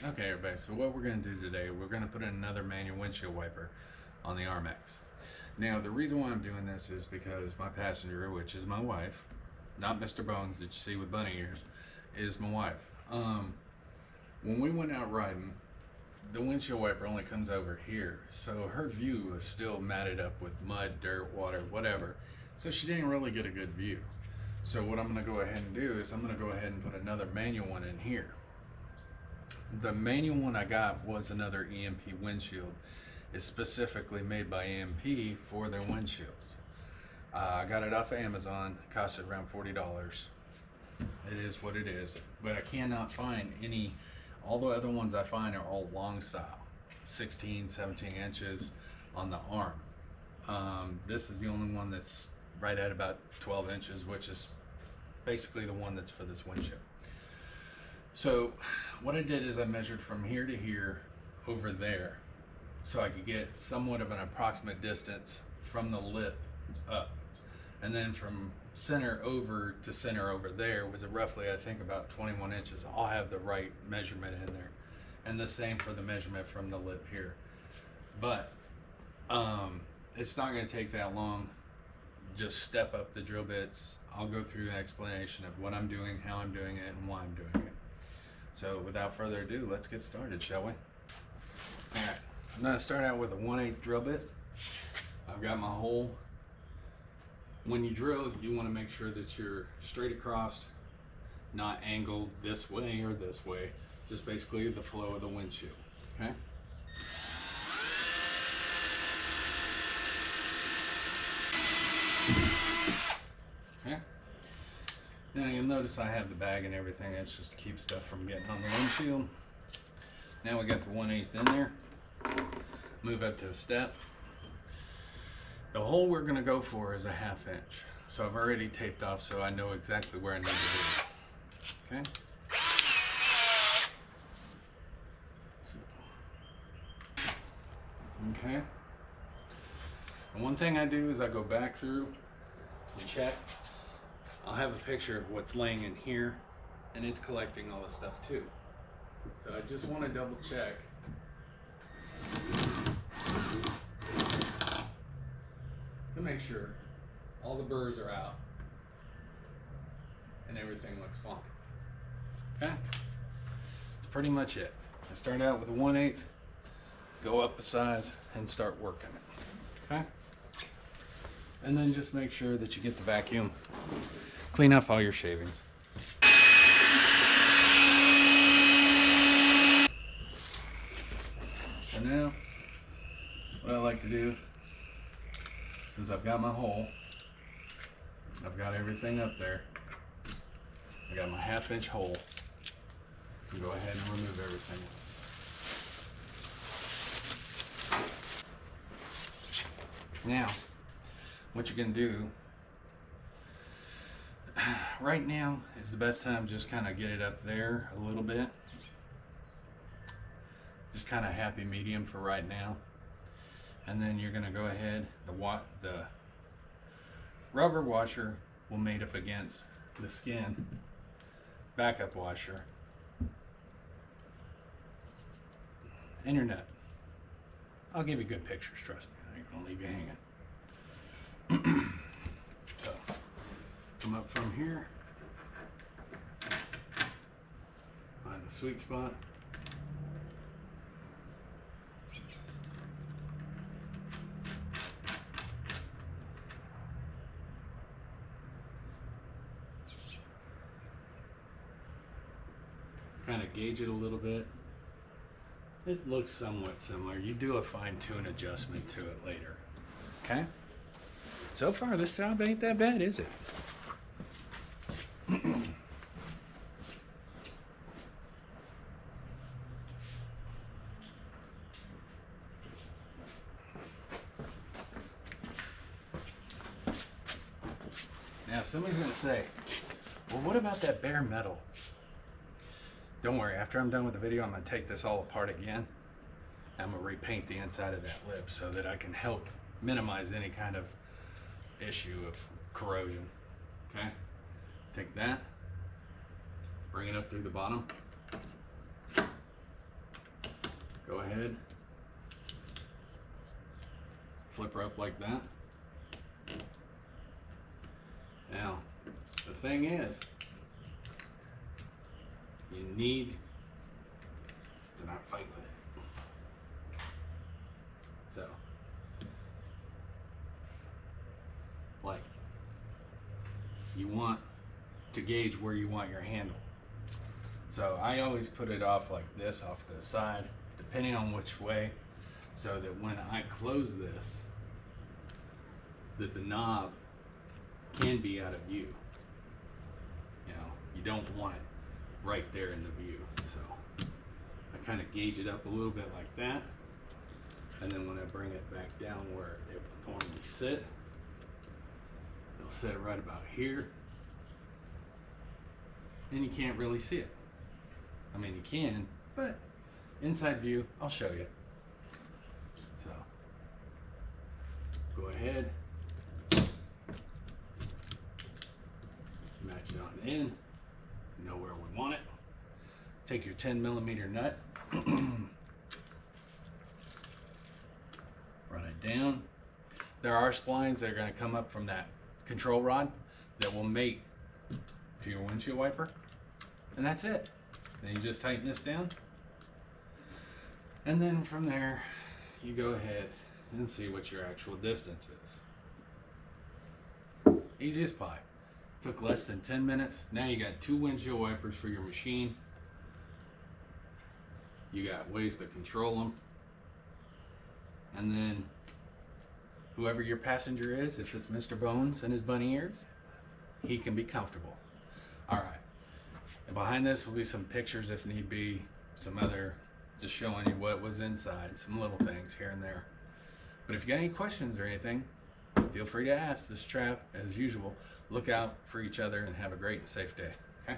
Okay, everybody, so what we're going to do today, we're going to put in another manual windshield wiper on the Rmax. Now, the reason why I'm doing this is because my passenger, which is my wife, not Mr. Bones that you see with bunny ears, is my wife. When we went out riding, the windshield wiper only comes over here, so her view is still matted up with mud, dirt, water, whatever, so she didn't really get a good view. So what I'm going to go ahead and do is I'm going to go ahead and put another manual one in here. The manual one I got was another EMP windshield. It's specifically made by EMP for their windshields. I got it off of Amazon. It costed around $40. It is what it is. But I cannot find any. All the other ones I find are all long style, 16, 17 inches on the arm. This is the only one that's right at about 12 inches, which is basically the one that's for this windshield. So what I did is I measured from here to here over there so I could get somewhat of an approximate distance from the lip up. And then from center over to center over there was roughly, I think, about 21 inches. I'll have the right measurement in there. And the same for the measurement from the lip here. But it's not going to take that long. Just step up the drill bits. I'll go through an explanation of what I'm doing, how I'm doing it, and why I'm doing it. So without further ado, let's get started, shall we? Alright, I'm going to start out with a 1/8 drill bit. I've got my hole. When you drill, you want to make sure that you're straight across, not angled this way or this way. Just basically the flow of the windshield, okay? Okay. Now you'll notice I have the bag and everything. It's just to keep stuff from getting on the windshield. Now we got the 1/8 in there. Move up to a step. The hole we're going to go for is a 1/2 inch. So I've already taped off so I know exactly where I need to be. Okay. Okay. And one thing I do is I go back through and check. I'll have a picture of what's laying in here, and it's collecting all this stuff too. So I just want to double check to make sure all the burrs are out and everything looks fine. Okay? That's pretty much it. I start out with a 1/8, go up a size, and start working it. Okay? And then just make sure that you get the vacuum. Clean off all your shavings. So now, what I like to do is I've got my hole. I've got everything up there. I got my 1/2 inch hole. I can go ahead and remove everything else. Now, what you're going to do right now is the best time, just kind of get it up there a little bit. Just kind of happy medium for right now. And then you're going to go ahead, the rubber washer will mate up against the skin backup washer and your nut. I'll give you good pictures, trust me. I ain't going to leave you hanging. So come up from here, find the sweet spot. Kind of gauge it a little bit. It looks somewhat similar. You do a fine-tune adjustment to it later. Okay? So far, this job ain't that bad, is it? Now, if somebody's going to say, well, what about that bare metal? Don't worry, after I'm done with the video, I'm going to take this all apart again. I'm going to repaint the inside of that lip so that I can help minimize any kind of issue of corrosion. Okay? Take that, bring it up through the bottom. Go ahead, flip her up like that. Now, the thing is, you need to not fight with it. So, like, you want to gauge where you want your handle. So I always put it off like this, off to the side, depending on which way, so that when I close this, that the knob can be out of view. You know, you don't want it right there in the view. So I kind of gauge it up a little bit like that, and then when I bring it back down where it would normally sit, it'll sit right about here, and you can't really see it. I mean, you can, but inside view, I'll show you. So, go ahead, match it on in, know where we want it. Take your 10mm nut, run it down. There are splines that are going to come up from that control rod that will mate to your windshield wiper, and that's it. Then you just tighten this down, and then from there you go ahead and see what your actual distance is. Easy as pie. Took less than 10 minutes. Now you got 2 windshield wipers for your machine. You got ways to control them, and then whoever your passenger is, if it's Mr. Bones and his bunny ears, he can be comfortable. All right. And behind this will be some pictures if need be, some other, just showing you what was inside, some little things here and there. But if you got any questions or anything, feel free to ask. This is Trav, as usual. Look out for each other and have a great and safe day. Okay?